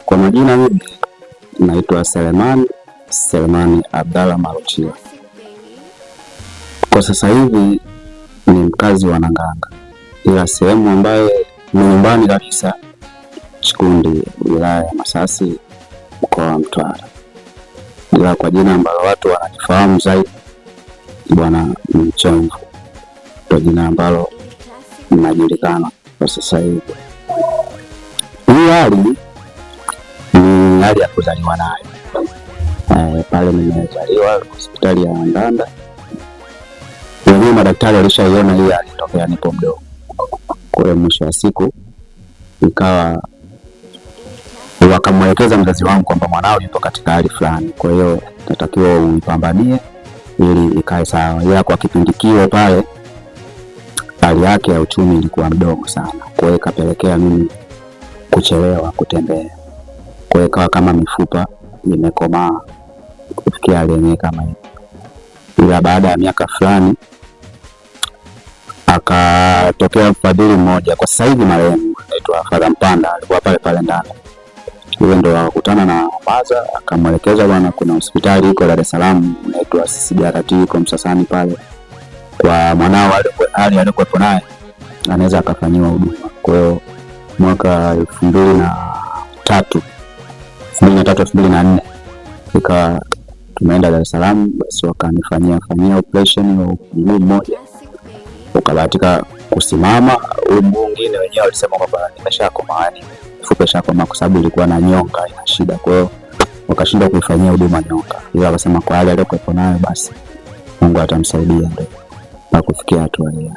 Kwa majina mimi naitwa Selemani Abdalla Maruchia. Kwa sasa hivi ni mkazi wa Nanganga, ila sehemu ambayo ni nyumbani kabisa Chikundi, wilaya ya Masasi, mkoa wa Mtwara. Ila kwa jina ambalo watu wananifahamu zaidi Bwana Mchomvu, kwa jina ambalo linajulikana kwa sasa hivi. Hii hali ni hali ya kuzaliwa nayo. Pale nimezaliwa hospitali ya Ndanda. Wenyewe madaktari walishaiona hii hali tokea nipo mdogo. Kwa hiyo mwisho wa siku ikawa wakamwelekeza mzazi wangu kwamba mwanao yupo katika hali fulani, kwa hiyo natakiwa uipambanie ili ikae sawa. Ila kwa kipindi kile pale hali yake ya uchumi ilikuwa mdogo sana, kwa hiyo ikapelekea mimi kuchelewa kutembea. Kwa hiyo ikawa kama mifupa imekomaa kufikia hali yenyewe kama hiyo. Ila baada ya miaka fulani akatokea mfadhili mmoja, kwa sasa hivi marehemu, anaitwa Father Mpanda, alikuwa pale Ndanda. Yule ndo akakutana na Maza, akamwelekeza bwana, kuna hospitali iko Dar es Salaam inaitwa CCBRT iko Msasani pale, kwa mwanao hali alikuwepo naye anaweza akafanyiwa huduma. Kwa hiyo mwaka 2003-2004 ikawa tumeenda Dar es Salaam, basi wakanifanyia operation ya mguu mmoja ukabahatika kusimama. Huyu mguu mwingine wenyewe walisema kwamba nimeshakoma, yani mifupa ishakoma, kwa sababu ilikuwa na nyonga ina shida, kwa hiyo wakashindwa kuifanyia huduma nyonga. Ila wakasema kwa hali aliyokuwa nayo basi Mungu atamsaidia ndio na kufikia hatua hiyo.